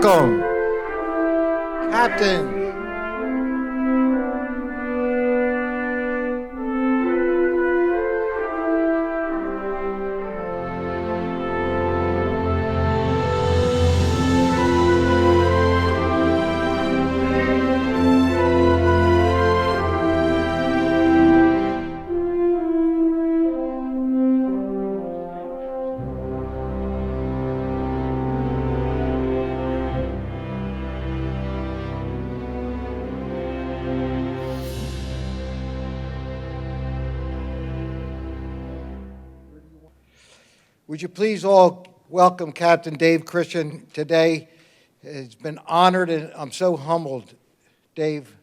welcome, Captain. Would you please all welcome Captain Dave Christian today? It's been honored, and I'm so humbled, Dave,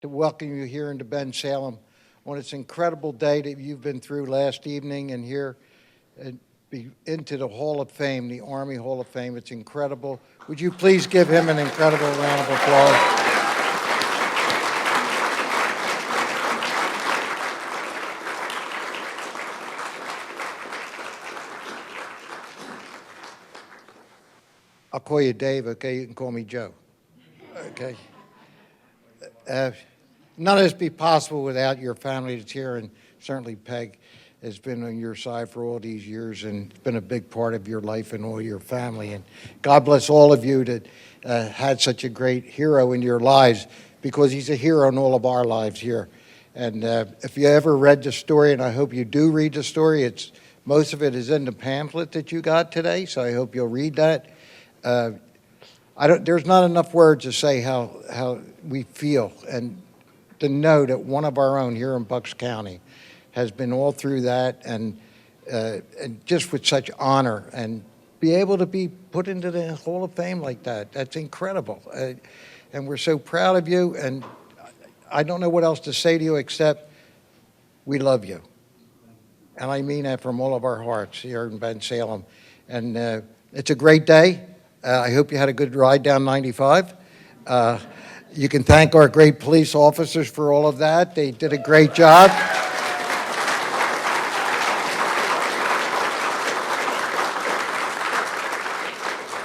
to welcome you here into Bensalem on this incredible day that you've been through last evening and here into the Hall of Fame, the Army Hall of Fame. It's incredible. Would you please give him an incredible round of applause? I'll call you Dave, okay? You can call me Joe, okay? None of this be possible without your family that's here, and certainly Peg has been on your side for all these years and it's been a big part of your life and all your family. And God bless all of you that had such a great hero in your lives, because he's a hero in all of our lives here. And if you ever read the story, and I hope you do read the story, most of it is in the pamphlet that you got today, so I hope you'll read that. There's not enough words to say how we feel, and to know that one of our own here in Bucks County has been all through that, and just with such honor, and be able to be put into the Hall of Fame like that. That's incredible. And we're so proud of you, and I don't know what else to say to you except we love you. And I mean that from all of our hearts here in Bensalem. And it's a great day. I hope you had a good ride down 95. You can thank our great police officers for all of that. They did a great job.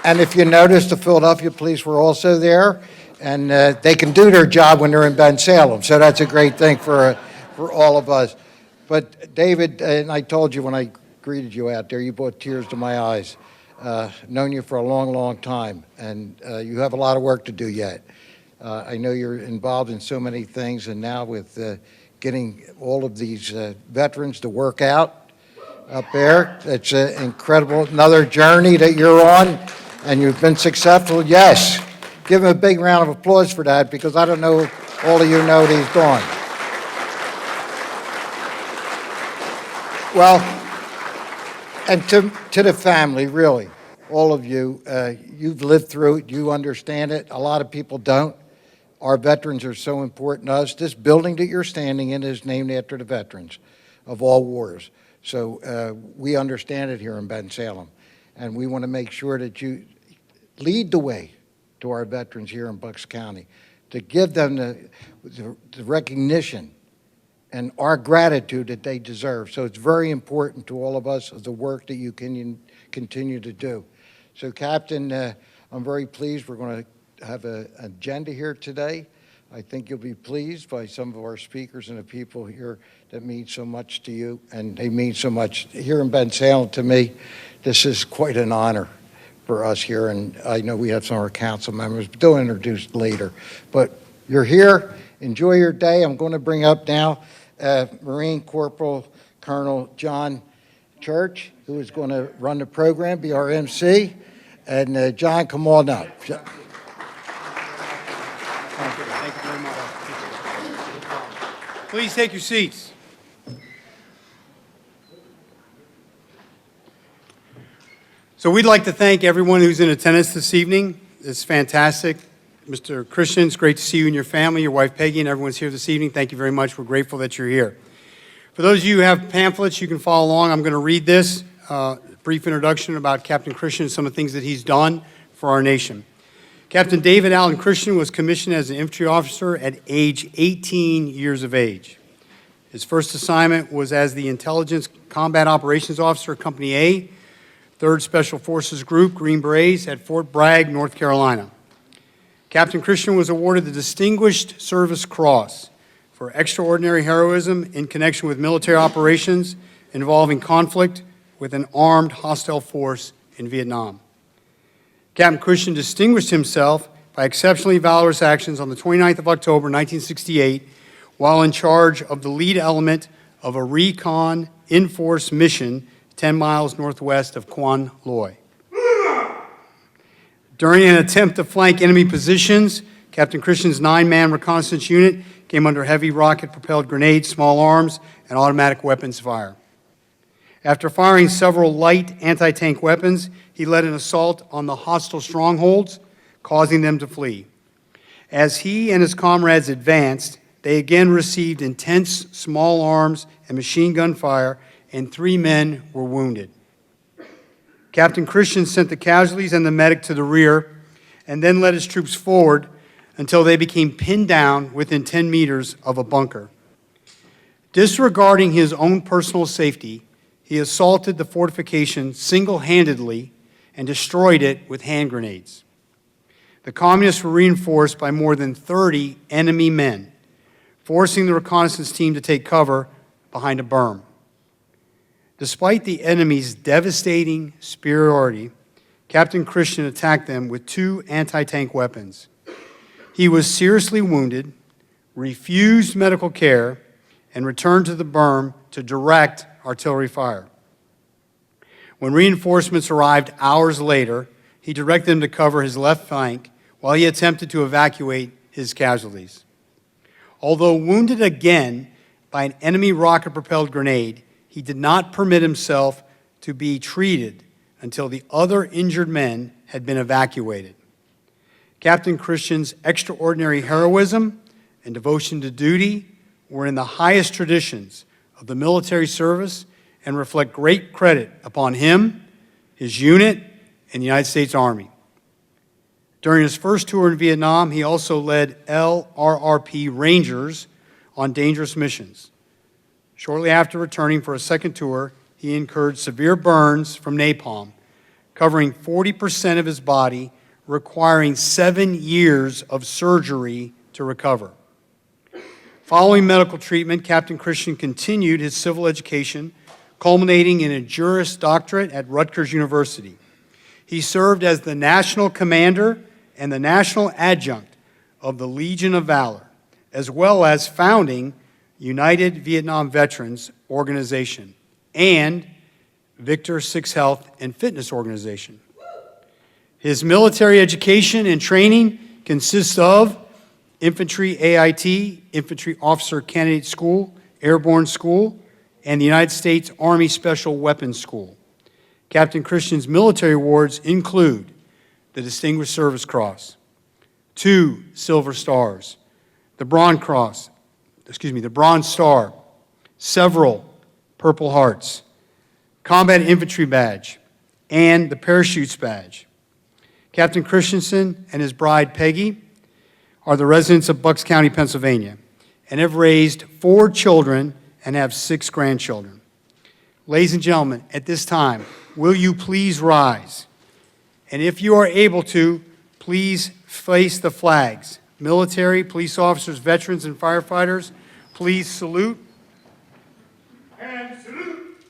And if you notice, the Philadelphia police were also there, and they can do their job when they're in Bensalem. So that's a great thing for all of us. But David, and I told you when I greeted you out there, you brought tears to my eyes. Known you for a long, long time, and you have a lot of work to do yet. I know you're involved in so many things, and now with getting all of these veterans to work out up there, it's incredible. Another journey that you're on, and you've been successful. Yes, give him a big round of applause for that, because I don't know if all of you know what he's doing. Well, and to the family, really, all of you, you've lived through it, you understand it. A lot of people don't. Our veterans are so important to us. This building that you're standing in is named after the veterans of all wars. So we understand it here in Bensalem. And we want to make sure that you lead the way to our veterans here in Bucks County, to give them the recognition and our gratitude that they deserve. So it's very important to all of us of the work that you can continue to do. So Captain, I'm very pleased. We're going to have an agenda here today. I think you'll be pleased by some of our speakers and the people here that mean so much to you, and they mean so much here in Bensalem to me. This is quite an honor for us here, and I know we have some of our council members, but they'll introduce later. But you're here. Enjoy your day. I'm going to bring up now Marine Corporal Colonel John Church, who is going to run the program, be our MC. And John, come on up. Thank you very much. Please take your seats. So we'd like to thank everyone who's in attendance this evening. It's fantastic. Mr. Christian, it's great to see you and your family, your wife Peggy, and everyone's here this evening. Thank you very much. We're grateful that you're here. For those of you who have pamphlets, you can follow along. I'm going to read this brief introduction about Captain Christian and some of the things that he's done for our nation. Captain David Allen Christian was commissioned as an infantry officer at age 18 years of age. His first assignment was as the Intelligence Combat Operations Officer, Company A, 3rd Special Forces Group, Green Berets, at Fort Bragg, North Carolina. Captain Christian was awarded the Distinguished Service Cross for extraordinary heroism in connection with military operations involving conflict with an armed hostile force in Vietnam. Captain Christian distinguished himself by exceptionally valorous actions on the 29th of October, 1968, while in charge of the lead element of a recon in-force mission 10 miles northwest of Quan Loy. During an attempt to flank enemy positions, Captain Christian's 9-man reconnaissance unit came under heavy rocket-propelled grenades, small arms, and automatic weapons fire. After firing several light anti-tank weapons, he led an assault on the hostile strongholds, causing them to flee. As he and his comrades advanced, they again received intense small arms and machine gun fire, and 3 men were wounded. Captain Christian sent the casualties and the medic to the rear, and then led his troops forward until they became pinned down within 10 meters of a bunker. Disregarding his own personal safety, he assaulted the fortification single-handedly and destroyed it with hand grenades. The communists were reinforced by more than 30 enemy men, forcing the reconnaissance team to take cover behind a berm. Despite the enemy's devastating superiority, Captain Christian attacked them with 2 anti-tank weapons. He was seriously wounded, refused medical care, and returned to the berm to direct artillery fire. When reinforcements arrived hours later, he directed them to cover his left flank while he attempted to evacuate his casualties. Although wounded again by an enemy rocket-propelled grenade, he did not permit himself to be treated until the other injured men had been evacuated. Captain Christian's extraordinary heroism and devotion to duty were in the highest traditions of the military service and reflect great credit upon him, his unit, and the United States Army. During his first tour in Vietnam, he also led LRRP Rangers on dangerous missions. Shortly after returning for a second tour, he incurred severe burns from napalm, covering 40% of his body, requiring 7 years of surgery to recover. Following medical treatment, Captain Christian continued his civil education, culminating in a Juris Doctorate at Rutgers University. He served as the National Commander and the National Adjunct of the Legion of Valor, as well as founding United Vietnam Veterans Organization and Victor Six Health and Fitness Organization. His military education and training consists of Infantry AIT, Infantry Officer Candidate School, Airborne School, and the United States Army Special Weapons School. Captain Christian's military awards include the Distinguished Service Cross, 2 Silver Stars, the Bronze Star, several Purple Hearts, Combat Infantry Badge, and the Parachutes Badge. Captain Christensen and his bride, Peggy, are the residents of Bucks County, Pennsylvania, and have raised 4 children and have 6 grandchildren. Ladies and gentlemen, at this time, will you please rise? And if you are able to, please face the flags. Military, police officers, veterans, and firefighters, please salute. And salute.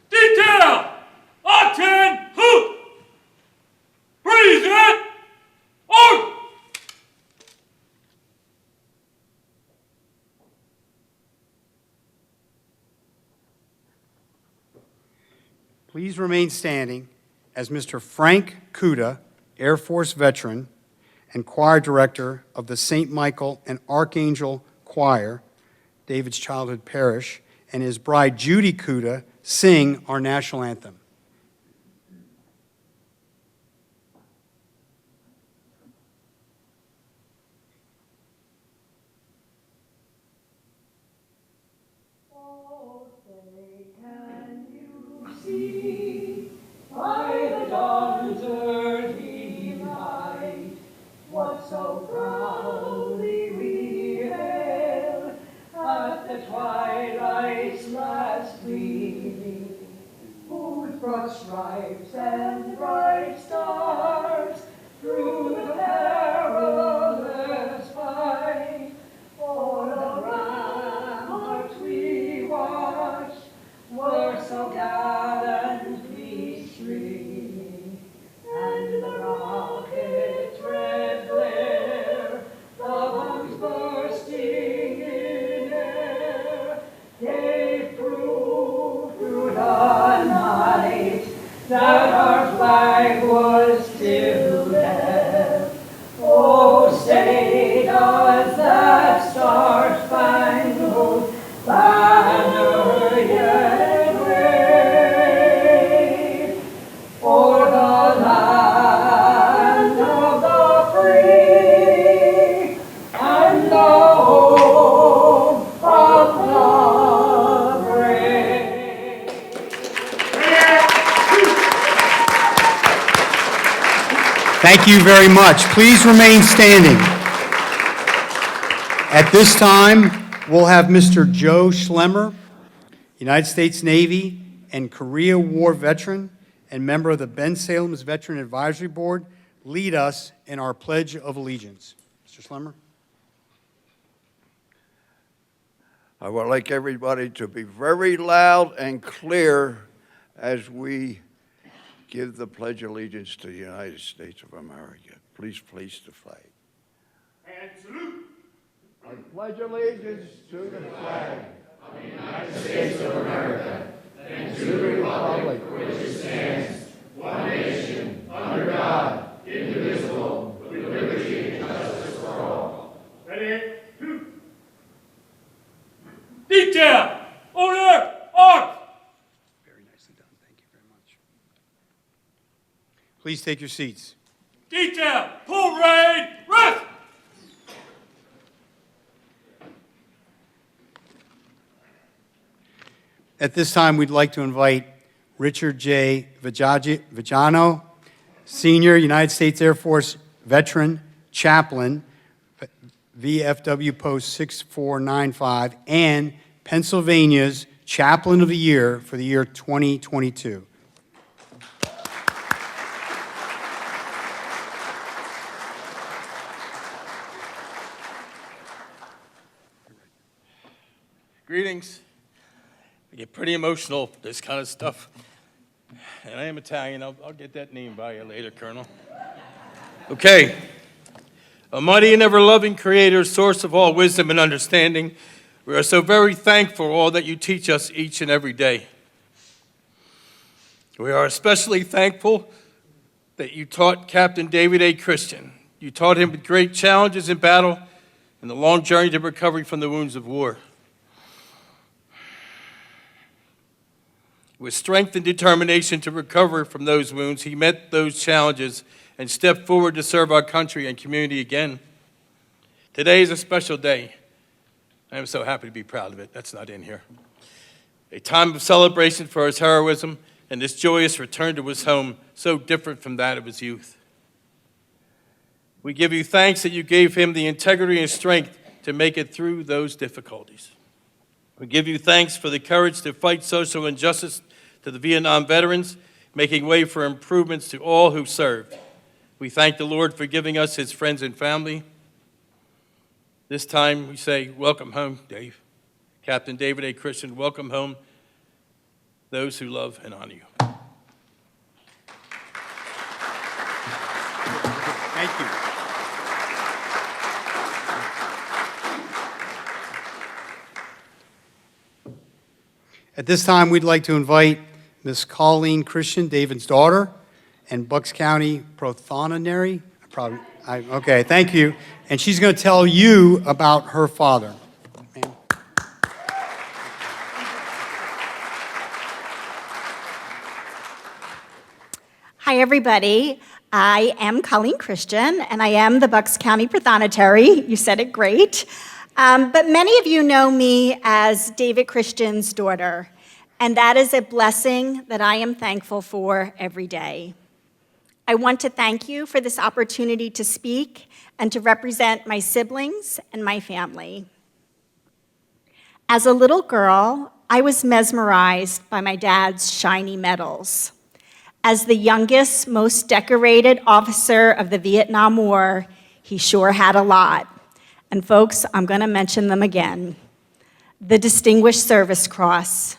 Detail! Octane hoot! Present! Order! Please remain standing as Mr. Frank Cuda, Air Force veteran and choir director of the St. Michael and Archangel Choir, David's childhood parish, and his bride Judy Cuda sing our national anthem. By the dawn's early light, what so proudly we hailed at the twilight's last gleaming, who brought stripes and bright stars through the perilous Thank you very much. Please remain standing. At this time, we'll have Mr. Joe Slemmer, United States Navy and Korea War veteran and member of the Bensalem's Veteran Advisory Board, lead us in our Pledge of Allegiance. Mr. Slemmer. I would like everybody to be very loud and clear as we give the Pledge of Allegiance to the United States of America. Please place the flag. And salute. I pledge allegiance to the flag Of the United States of America and to the republic for which it stands, one nation, under God, indivisible, with liberty and justice for all. Ready? Detail! Order! Arms! Very nicely done. Thank you very much. Please take your seats. Detail! Pull rein! Rest! At this time, we'd like to invite Richard J. Viggiano, Senior United States Air Force Veteran, Chaplain, VFW Post 6495, and Pennsylvania's Chaplain of the Year for the year 2022. Greetings. I get pretty emotional, this kind of stuff. And I am Italian. I'll get that name by you later, Colonel. Okay. Almighty and ever-loving Creator, source of all wisdom and understanding, we are so very thankful for all that you teach us each and every day. We are especially thankful that you taught Captain David A. Christian. You taught him with great challenges in battle and the long journey to recovery from the wounds of war. With strength and determination to recover from those wounds, he met those challenges and stepped forward to serve our country and community again. Today is a special day. I am so happy to be proud of it. That's not in here. A time of celebration for his heroism and this joyous return to his home, so different from that of his youth. We give you thanks that you gave him the integrity and strength to make it through those difficulties. We give you thanks for the courage to fight social injustice to the Vietnam veterans, making way for improvements to all who served. We thank the Lord for giving us his friends and family. This time we say, welcome home, Dave. Captain David A. Christian, welcome home those who love and honor you. Thank you. At this time, we'd like to invite Ms. Coleen Christian, David's daughter, and Bucks County Prothonotary. Okay, thank you. And she's going to tell you about her father. Ma'am. Hi, everybody. I am Coleen Christian, and I am the Bucks County Prothonotary. You said it great. But many of you know me as David Christian's daughter, and that is a blessing that I am thankful for every day. I want to thank you for this opportunity to speak and to represent my siblings and my family. As a little girl, I was mesmerized by my dad's shiny medals. As the youngest, most decorated officer of the Vietnam War, he sure had a lot. And folks, I'm going to mention them again. The Distinguished Service Cross,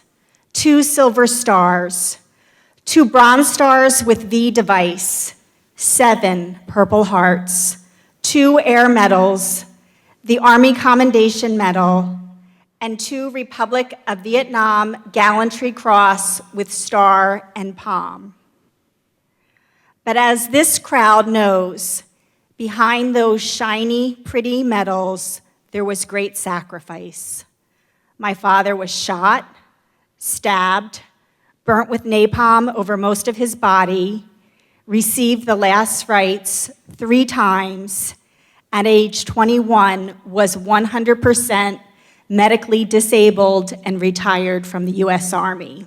2 Silver Stars, 2 Bronze Stars with V device, 7 Purple Hearts, 2 Air Medals, the Army Commendation Medal, and 2 Republic of Vietnam Gallantry Cross with star and palm. But as this crowd knows, behind those shiny, pretty medals, there was great sacrifice. My father was shot, stabbed, burnt with napalm over most of his body, received the last rites 3 times, at age 21 was 100% medically disabled and retired from the U.S. Army.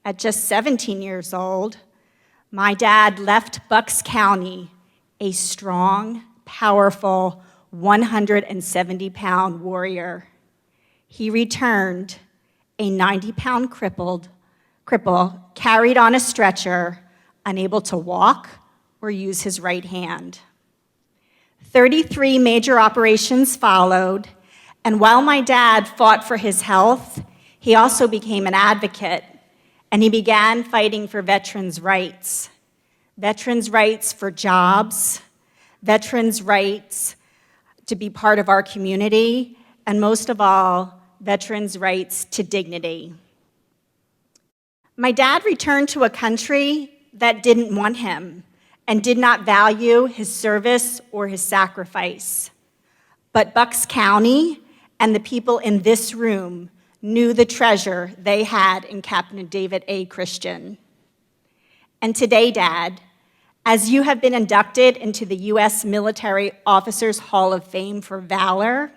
At just 17 years old, My dad left Bucks County a strong, powerful, 170-pound warrior. He returned a 90-pound cripple carried on a stretcher, unable to walk or use his right hand. 33 major operations followed, and while my dad fought for his health, he also became an advocate, and he began fighting for veterans' rights. Veterans' rights for jobs, veterans' rights to be part of our community, and most of all, veterans' rights to dignity. My dad returned to a country that didn't want him and did not value his service or his sacrifice. But Bucks County and the people in this room knew the treasure they had in Captain David A. Christian. And today, Dad, as you have been inducted into the U.S. Military Officers Hall of Fame for valor,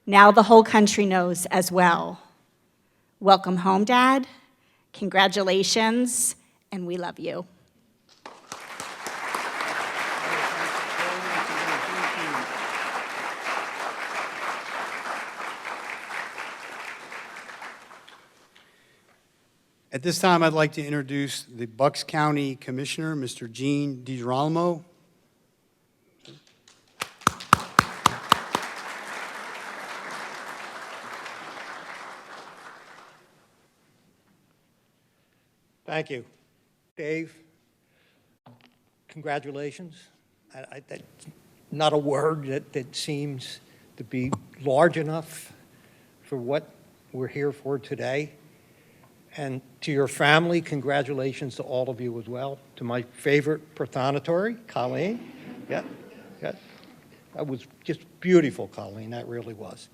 now the whole country knows as well. Welcome home, Dad. Congratulations, and we love you. At this time, I'd like to introduce the Bucks County Commissioner, Mr. Gene DiGirolamo. Thank you. Dave, congratulations. That's not a word that seems to be large enough for what we're here for today. And to your family, congratulations to all of you as well. To my favorite Prothonotary, Coleen. Yeah. That was just beautiful, Coleen, that really was.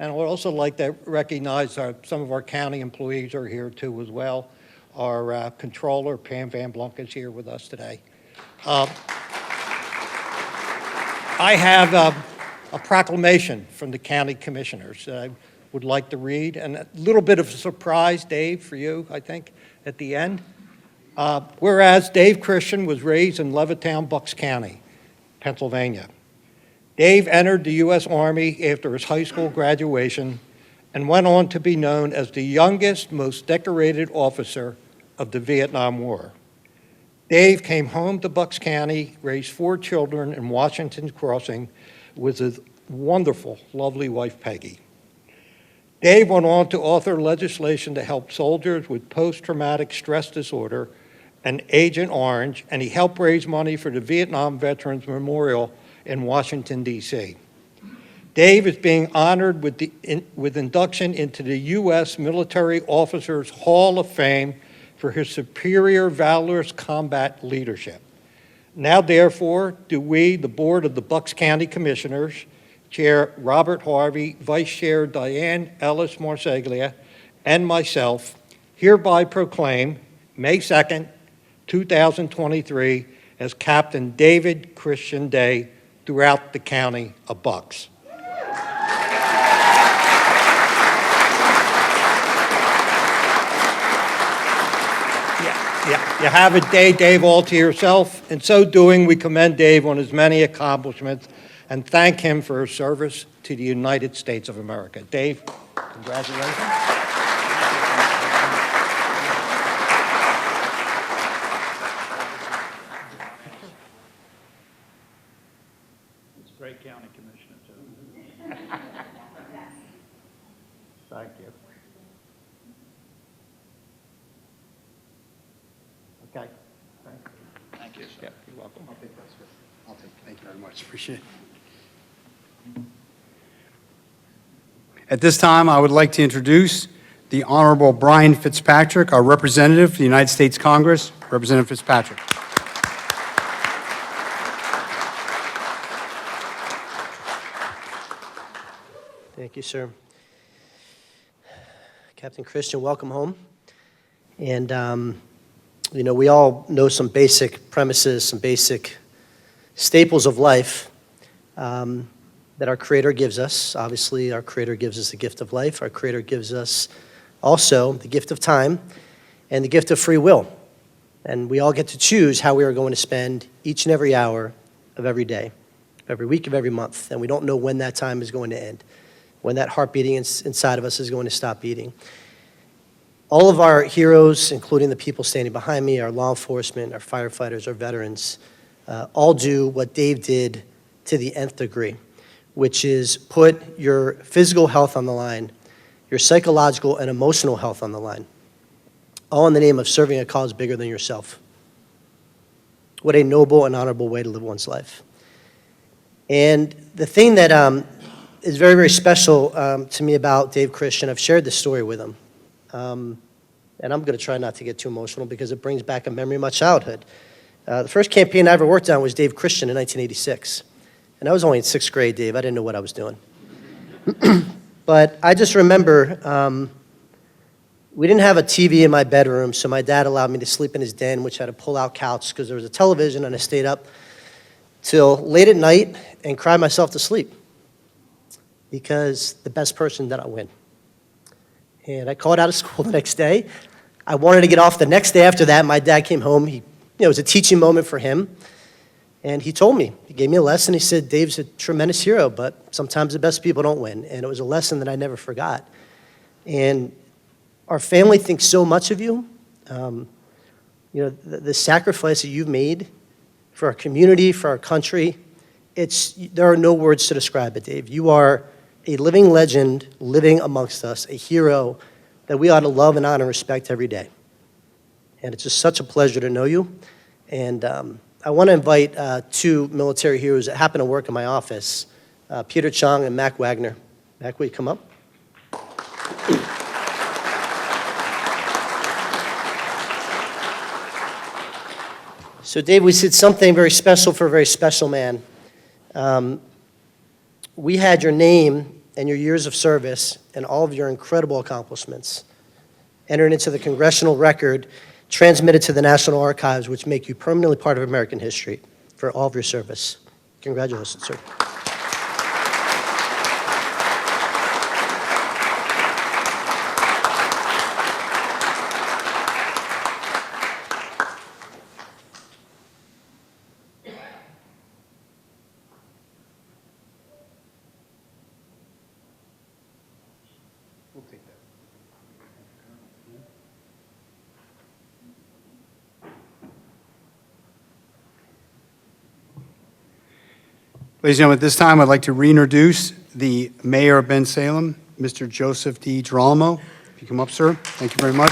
And I would also like to recognize some of our county employees are here too as well. Our controller, Pam Van Blunk, is here with us today. I have a proclamation from the county commissioners that I would like to read, and a little bit of a surprise, Dave, for you, I think, at the end. Whereas Dave Christian was raised in Levittown, Bucks County, Pennsylvania. Dave entered the U.S. Army after his high school graduation and went on to be known as the youngest, most decorated officer of the Vietnam War. Dave came home to Bucks County, raised 4 children in Washington Crossing with his wonderful, lovely wife, Peggy. Dave went on to author legislation to help soldiers with post-traumatic stress disorder and Agent Orange, and he helped raise money for the Vietnam Veterans Memorial in Washington, D.C. Dave is being honored with induction into the U.S. Military Officers Hall of Fame for his superior, valorous combat leadership. Now, therefore, do we, the Board of the Bucks County Commissioners, Chair Robert Harvey, Vice Chair Diane Ellis Marseglia, and myself, hereby proclaim May 2nd, 2023 as Captain David Christian Day throughout the county of Bucks. You have a day, Dave, all to yourself. In so doing, we commend Dave on his many accomplishments and thank him for his service to the United States of America. Dave, congratulations. It's a great county commissioner, too. Thank you. Okay. Thank you, sir. Yeah, you're welcome. I'll take that, sir. Thank you very much. Appreciate it. At this time, I would like to introduce the Honorable Brian Fitzpatrick, our representative for the United States Congress. Representative Fitzpatrick. Thank you, sir. Captain Christian, welcome home. And, you know, we all know some basic premises, some basic staples of life that our Creator gives us. Obviously, our Creator gives us the gift of life. Our Creator gives us also the gift of time and the gift of free will. And we all get to choose how we are going to spend each and every hour of every day, of every week, of every month. And we don't know when that time is going to end, when that heart beating inside of us is going to stop beating. All of our heroes, including the people standing behind me, our law enforcement, our firefighters, our veterans, all do what Dave did to the nth degree, which is put your physical health on the line, your psychological and emotional health on the line, all in the name of serving a cause bigger than yourself. What a noble and honorable way to live one's life. And the thing that is very, very special to me about Dave Christian, I've shared this story with him. And I'm going to try not to get too emotional because it brings back a memory of my childhood. The first campaign I ever worked on was Dave Christian in 1986. And I was only in 6th grade, Dave. I didn't know what I was doing. But I just remember we didn't have a TV in my bedroom, so my dad allowed me to sleep in his den, which had a pull-out couch because there was a television, and I stayed up till late at night and cried myself to sleep because the best person did not win. And I called out of school the next day. I wanted to get off the next day after that. My dad came home. It was a teaching moment for him. And he told me, he gave me a lesson. He said, Dave's a tremendous hero, but sometimes the best people don't win. And it was a lesson that I never forgot. And our family thinks so much of you. The sacrifice that you've made for our community, for our country, there are no words to describe it, Dave. You are a living legend living amongst us, a hero that we ought to love and honor and respect every day. And it's just such a pleasure to know you. And I want to invite two military heroes that happen to work in my office, Peter Chong and Mac Wagner. Mac, will you come up? So, Dave, we did something very special for a very special man. We had your name and your years of service and all of your incredible accomplishments entered into the Congressional record, transmitted to the National Archives, which make you permanently part of American history for all of your service. Congratulations, sir. Ladies and gentlemen, at this time, I'd like to reintroduce the Mayor of Bensalem, Mr. Joseph DiGirolamo. If you come up, sir. Thank you very much.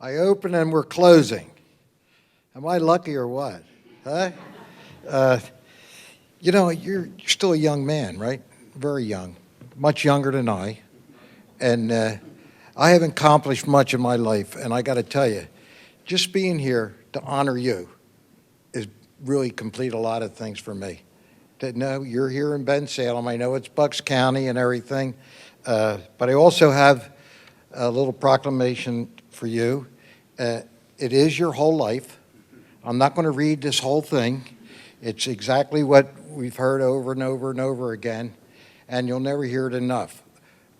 I open and we're closing. Am I lucky or what? Huh? You're still a young man, right? Very young, much younger than I. And I haven't accomplished much in my life, and I got to tell you, just being here to honor you is really complete a lot of things for me. To know you're here in Bensalem, I know it's Bucks County and everything, but I also have a little proclamation for you. It is your whole life. I'm not going to read this whole thing. It's exactly what we've heard over and over and over again, and you'll never hear it enough.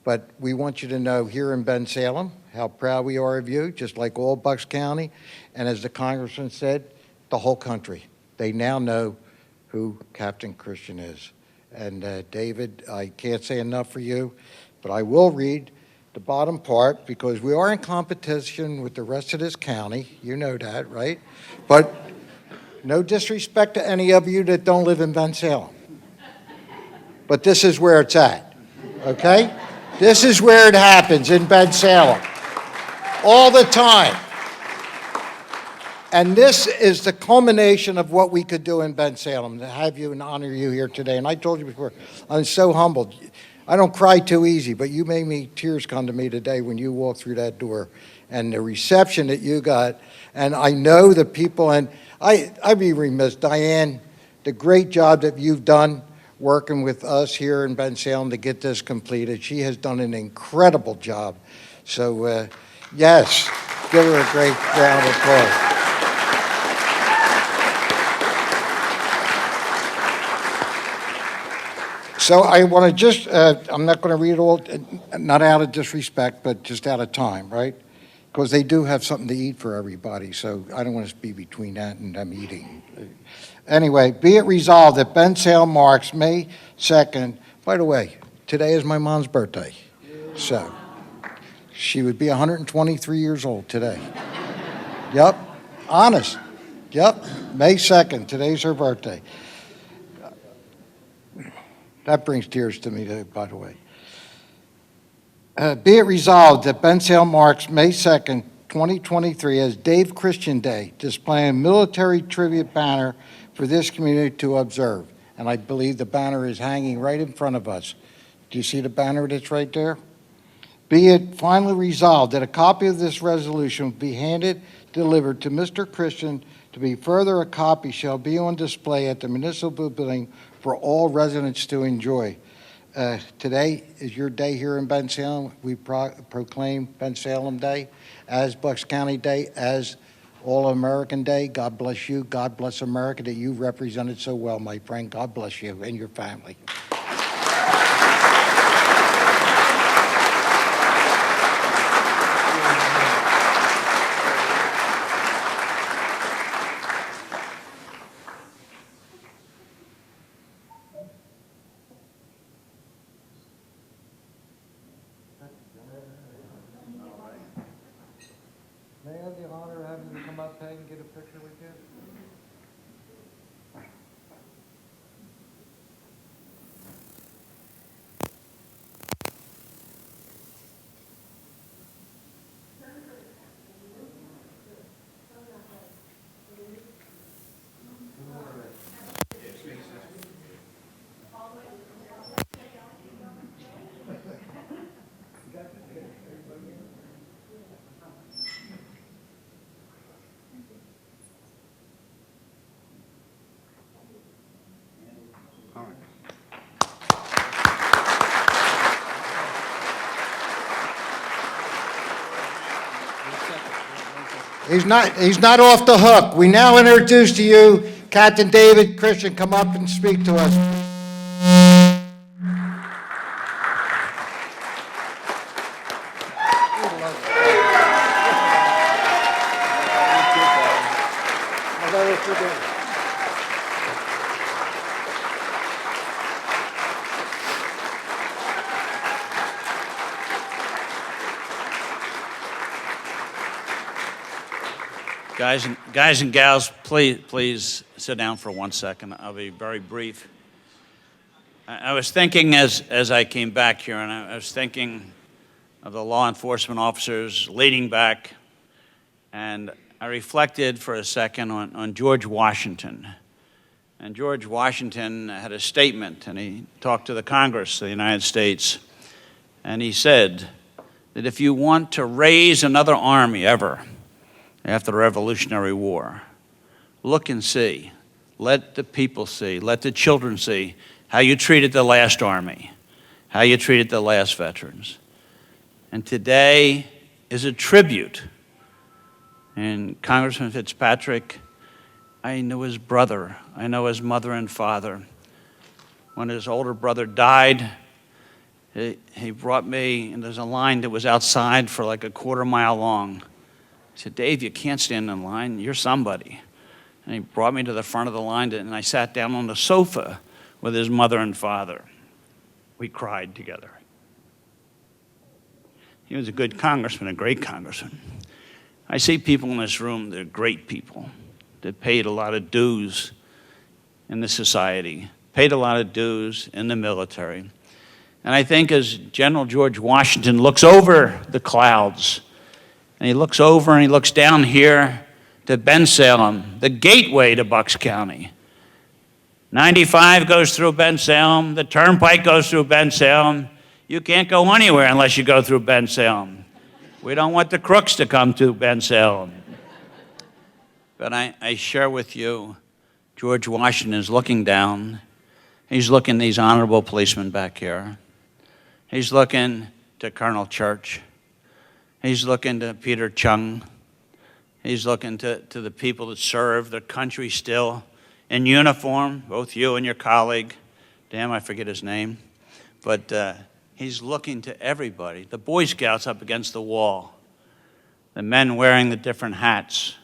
But we want you to know here in Bensalem how proud we are of you, just like all Bucks County. And as the Congressman said, the whole country. They now know who Captain Christian is. And David, I can't say enough for you, but I will read the bottom part because we are in competition with the rest of this county. You know that, right? But no disrespect to any of you that don't live in Bensalem. But this is where it's at, okay? This is where it happens in Bensalem, all the time. And this is the culmination of what we could do in Bensalem, to have you and honor you here today. And I told you before, I'm so humbled. I don't cry too easy, but you made me, tears come to me today when you walked through that door. And the reception that you got, and I know the people, and I'd be remiss, Diane, the great job that you've done working with us here in Bensalem to get this completed. She has done an incredible job. So, yes, give her a great round of applause. So I want to just, I'm not going to read it all, not out of disrespect, but just out of time, right? Because they do have something to eat for everybody, so I don't want to be between that and them eating. Anyway, be it resolved that Bensalem marks May 2nd. By the way, today is my mom's birthday, so she would be 123 years old today. Yep, honest. Yep, May 2nd, today's her birthday. That brings tears to me, by the way. Be it resolved that Bensalem marks May 2nd, 2023 as Dave Christian Day, displaying a military tribute banner for this community to observe. And I believe the banner is hanging right in front of us. Do you see the banner that's right there? Be it finally resolved that a copy of this resolution be delivered to Mr. Christian. To be further, a copy shall be on display at the municipal building for all residents to enjoy. Today is your day here in Bensalem. We proclaim Bensalem Day as Bucks County Day, as All-American Day. God bless you. God bless America that you represented so well, my friend. God bless you and your family. May I have the honor of having you come up, Peg, and get a picture with you? He's not off the hook. We now introduce to you Captain David Christian. Come up and speak to us. Guys and gals, please sit down for 1 second. I'll be very brief. I was thinking as I came back here, and I was thinking of the law enforcement officers leading back, and I reflected for a second on George Washington. And George Washington had a statement, and he talked to the Congress of the United States, and he said that if you want to raise another army ever, after the Revolutionary War, look and see. Let the people see, let the children see how you treated the last army, how you treated the last veterans. And today is a tribute. And Congressman Fitzpatrick, I knew his brother, I know his mother and father. When his older brother died, he brought me, and there's a line that was outside for like a quarter-mile long. He said, Dave, you can't stand in line. You're somebody. And he brought me to the front of the line, and I sat down on the sofa with his mother and father. We cried together. He was a good congressman, a great congressman. I see people in this room that are great people, that paid a lot of dues in the society, paid a lot of dues in the military. And I think as General George Washington looks over the clouds, and he looks over and he looks down here to Bensalem, the gateway to Bucks County. 95 goes through Bensalem, the turnpike goes through Bensalem. You can't go anywhere unless you go through Bensalem. We don't want the crooks to come to Bensalem. But I share with you, George Washington is looking down. He's looking at these honorable policemen back here. He's looking to Colonel Church. He's looking to Peter Chung. He's looking to the people that serve their country still in uniform, both you and your colleague, damn, I forget his name, but he's looking to everybody. The Boy Scouts up against the wall, the men wearing the different hats.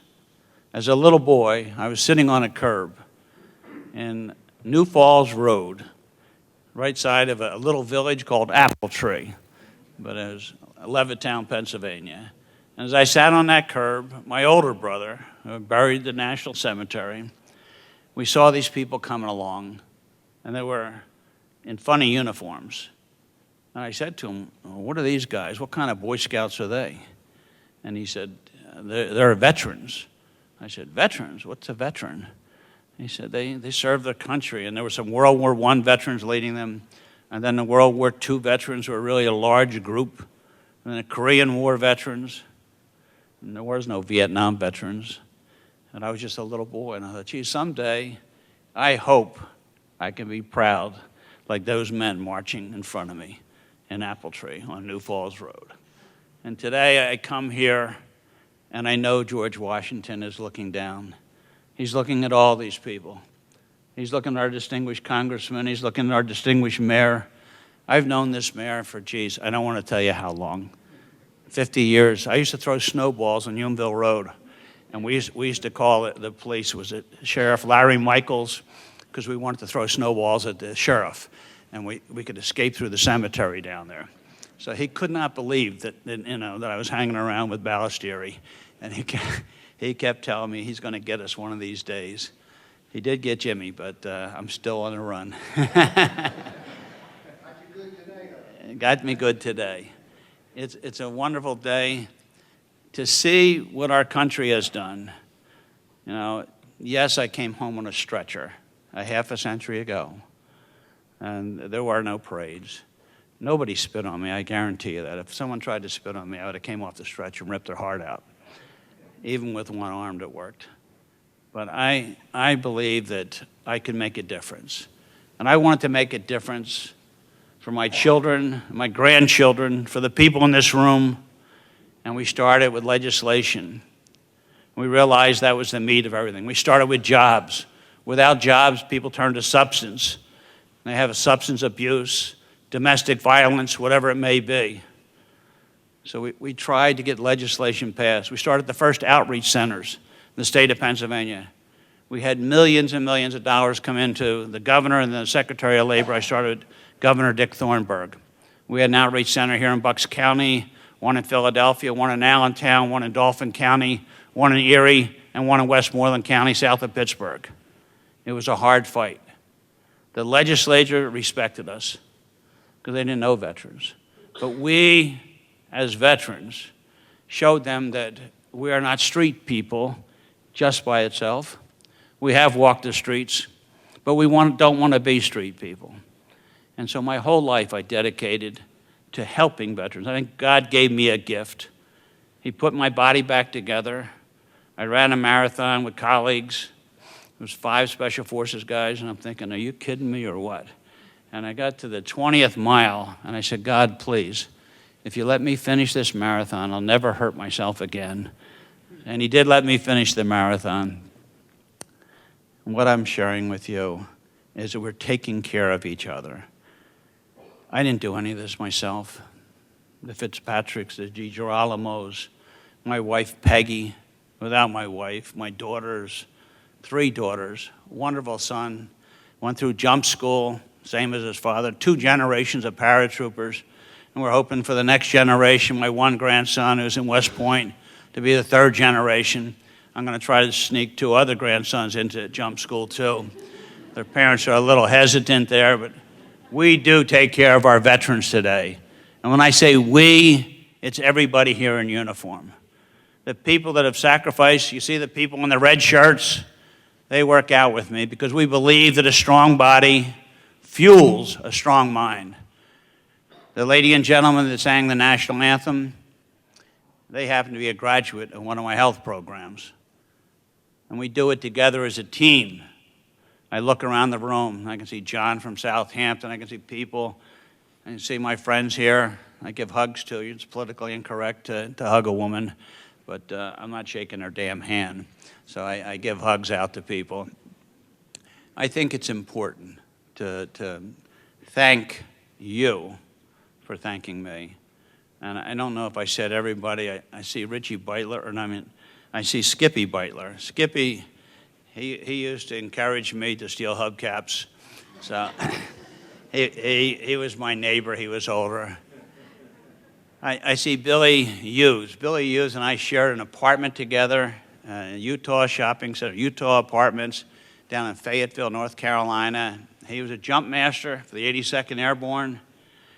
As a little boy, I was sitting on a curb in New Falls Road, right side of a little village called Apple Tree, but it was Levittown, Pennsylvania. And as I sat on that curb, my older brother, who buried at the National Cemetery, we saw these people coming along, and they were in funny uniforms. And I said to him, what are these guys? What kind of Boy Scouts are they? And he said, they're veterans. I said, veterans? What's a veteran? He said, they served their country, and there were some World War I veterans leading them, and then the World War II veterans were really a large group, and then the Korean War veterans, and there was no Vietnam veterans. And I was just a little boy, and I thought, gee, someday I hope I can be proud like those men marching in front of me in Apple Tree on New Falls Road. And today I come here, and I know George Washington is looking down. He's looking at all these people. He's looking at our distinguished congressman. He's looking at our distinguished mayor. I've known this mayor for, geez, I don't want to tell you how long. 50 years. I used to throw snowballs on Unionville Road. And we used to call it, the police, was it Sheriff Larry Michaels, because we wanted to throw snowballs at the sheriff. And we could escape through the cemetery down there. So he could not believe that I was hanging around with Ballestieri. And he kept telling me he's going to get us one of these days. He did get Jimmy, but I'm still on the run. Got me good today. It's a wonderful day to see what our country has done. You know, yes, I came home on a stretcher a half a century ago, and there were no parades. Nobody spit on me, I guarantee you that. If someone tried to spit on me, I would have came off the stretcher and ripped their heart out. Even with one arm that worked. But I believe that I can make a difference. And I wanted to make a difference for my children, my grandchildren, for the people in this room. And we started with legislation. We realized that was the meat of everything. We started with jobs. Without jobs, people turn to substance. They have a substance abuse, domestic violence, whatever it may be. So we tried to get legislation passed. We started the first outreach centers in the state of Pennsylvania. We had millions and millions of dollars come into the governor and the Secretary of Labor. I started Governor Dick Thornburgh. We had an outreach center here in Bucks County, one in Philadelphia, one in Allentown, one in Dauphin County, one in Erie, and one in Westmoreland County, south of Pittsburgh. It was a hard fight. The legislature respected us because they didn't know veterans. But we, as veterans, showed them that we are not street people just by itself. We have walked the streets, but we don't want to be street people. And so my whole life I dedicated to helping veterans. I think God gave me a gift. He put my body back together. I ran a marathon with colleagues. There was 5 Special Forces guys, and I'm thinking, are you kidding me or what? And I got to the 20th mile, and I said, God, please, if you let me finish this marathon, I'll never hurt myself again. And he did let me finish the marathon. And what I'm sharing with you is that we're taking care of each other. I didn't do any of this myself. The Fitzpatricks, the DiGirolamos, my wife Peggy, without my wife, my daughters, 3 daughters, wonderful son, went through jump school, same as his father, 2 generations of paratroopers, and we're hoping for the next generation, my one grandson who's in West Point, to be the 3rd generation. I'm going to try to sneak 2 other grandsons into jump school too. Their parents are a little hesitant there, but we do take care of our veterans today. And when I say we, it's everybody here in uniform. The people that have sacrificed, you see the people in the red shirts, they work out with me because we believe that a strong body fuels a strong mind. The lady and gentleman that sang the national anthem, they happen to be a graduate of one of my health programs. And we do it together as a team. I look around the room, and I can see John from Southampton, I can see people, I can see my friends here. I give hugs to you. It's politically incorrect to hug a woman, but I'm not shaking her damn hand. So I give hugs out to people. I think it's important to thank you for thanking me. And I don't know if I said everybody. I see Richie Beitler, I see Skippy Beitler. Skippy, he used to encourage me to steal hubcaps. So he was my neighbor. He was older. I see Billy Hughes. Billy Hughes and I shared an apartment together in Utah Shopping Center, Utah Apartments, down in Fayetteville, North Carolina. He was a jump master for the 82nd Airborne.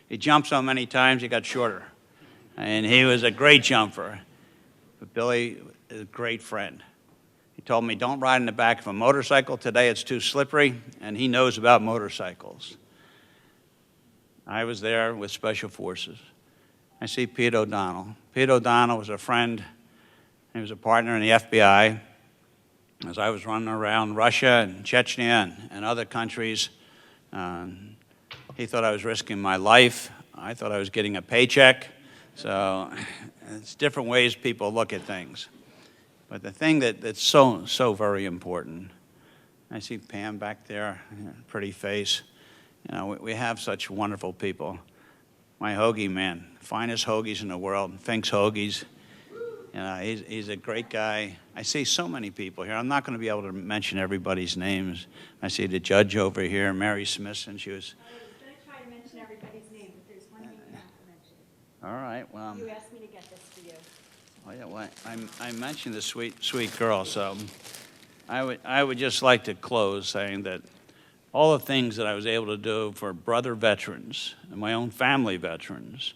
He jumped so many times he got shorter. And he was a great jumper. But Billy is a great friend. He told me, don't ride in the back of a motorcycle today, it's too slippery, and he knows about motorcycles. I was there with Special Forces. I see Pete O'Donnell. Pete O'Donnell was a friend. He was a partner in the FBI. As I was running around Russia and Chechnya and other countries, he thought I was risking my life. I thought I was getting a paycheck. So it's different ways people look at things. But the thing that's so very important, I see Pam back there, pretty face. You know, we have such wonderful people. My hoagie man, finest hoagies in the world, Fink's Hoagies. You know, he's a great guy. I see so many people here. I'm not going to be able to mention everybody's names. I see the judge over here, Mary Smithson. She was. I was going to try to mention everybody's name, but there's one name you have to mention. All right. Well. You asked me to get this for you. Oh yeah. Well, I mentioned the sweet girl. So I would just like to close saying that all the things that I was able to do for brother veterans and my own family veterans,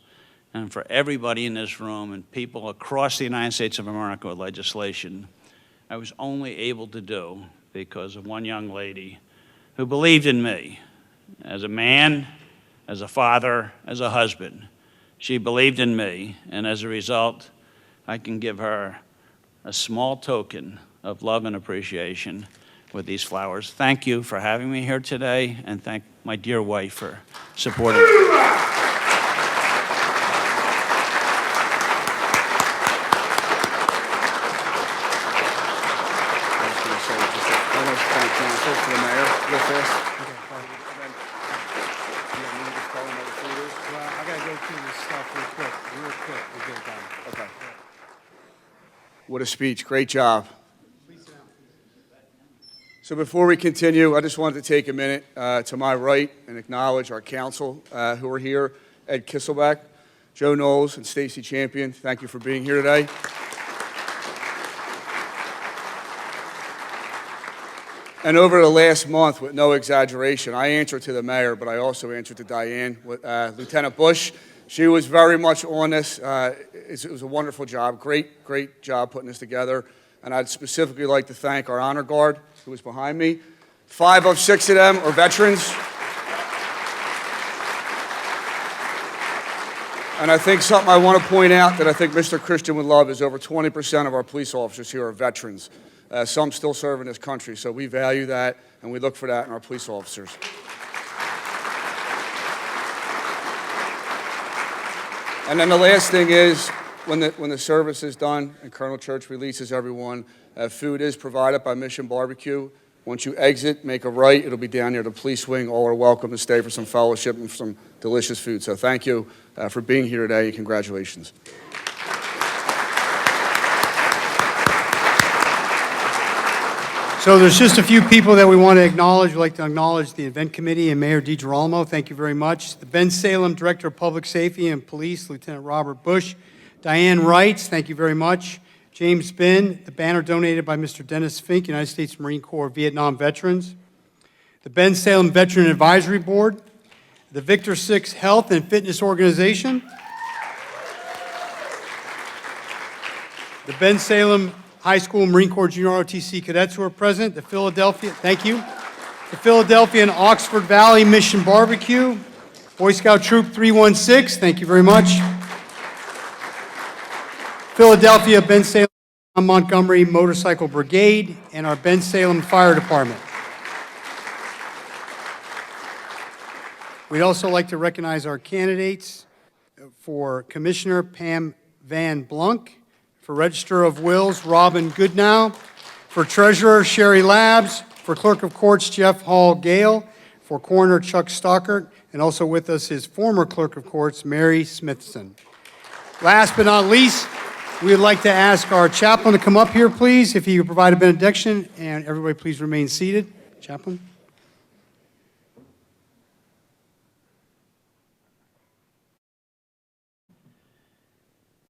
and for everybody in this room and people across the United States of America with legislation, I was only able to do because of one young lady who believed in me as a man, as a father, as a husband. She believed in me, and as a result, I can give her a small token of love and appreciation with these flowers. Thank you for having me here today, and thank my dear wife for supporting me. To the mayor with this. Well, I got to go through this stuff real quick. We'll get it done. Okay. What a speech. Great job. So before we continue, I just wanted to take a minute to my right and acknowledge our council who are here. Ed Kisselbeck, Joe Knowles, and Stacy Champion. Thank you for being here today. And over the last month, with no exaggeration, I answered to the mayor, but I also answered to Diane, Lieutenant Bush. She was very much on this. It was a wonderful job. Great job putting this together. And I'd specifically like to thank our honor guard, who was behind me. 5 of 6 of them are veterans. And I think something I want to point out that I think Mr. Christian would love is over 20% of our police officers here are veterans. Some still serve in this country, so we value that, and we look for that in our police officers. And then the last thing is, when the service is done and Colonel Church releases everyone, food is provided by Mission Barbecue. Once you exit, make a right. It'll be down near the police wing. All are welcome to stay for some fellowship and some delicious food. So thank you for being here today, and congratulations. So there's just a few people that we want to acknowledge. We'd like to acknowledge the event committee and Mayor DiGirolamo. Thank you very much. The Bensalem Director of Public Safety and Police, Lieutenant Robert Bush. Diane Wrights, thank you very much. James Bin, the banner donated by Mr. Dennis Fink, United States Marine Corps Vietnam Veterans. The Bensalem Veteran Advisory Board. The Victor 6 Health and Fitness Organization. The Bensalem High School Marine Corps Junior ROTC cadets who are present. The Philadelphia, thank you. The Philadelphia and Oxford Valley Mission Barbecue. Boy Scout Troop 316, thank you very much. Philadelphia, Bensalem, Montgomery Motorcycle Brigade, and our Bensalem Fire Department. We'd also like to recognize our candidates for Commissioner Pam Van Blunk, for Register of Wills, Robin Goodnow, for Treasurer, Sherry Labs, for Clerk of Courts, Jeff Hall Gale, for Coroner Chuck Stockert, and also with us is former Clerk of Courts, Mary Smithson. Last but not least, we would like to ask our chaplain to come up here, please, if he could provide a benediction, and everybody please remain seated. Chaplain.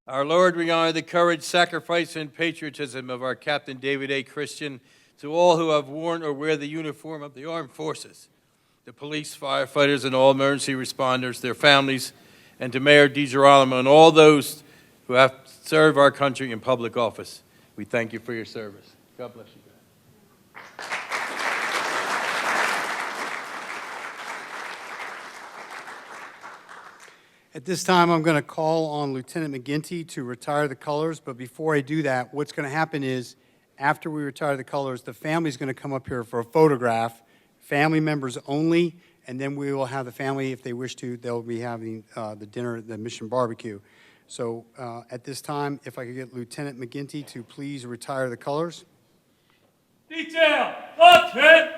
Our Lord, we honor the courage, sacrifice, and patriotism of our Captain David A. Christian, to all who have worn or wear the uniform of the armed forces, the police, firefighters, and all emergency responders, their families, and to Mayor DiGirolamo and all those who have served our country in public office. We thank you for your service. God bless you. At this time, I'm going to call on Lieutenant McGinty to retire the colors, but before I do that, what's going to happen is, after we retire the colors, the family's going to come up here for a photograph, family members only, and then we will have the family, if they wish to, they'll be having the dinner, the Mission Barbecue. So at this time, if I could get Lieutenant McGinty to please retire the colors. Detail, lock it!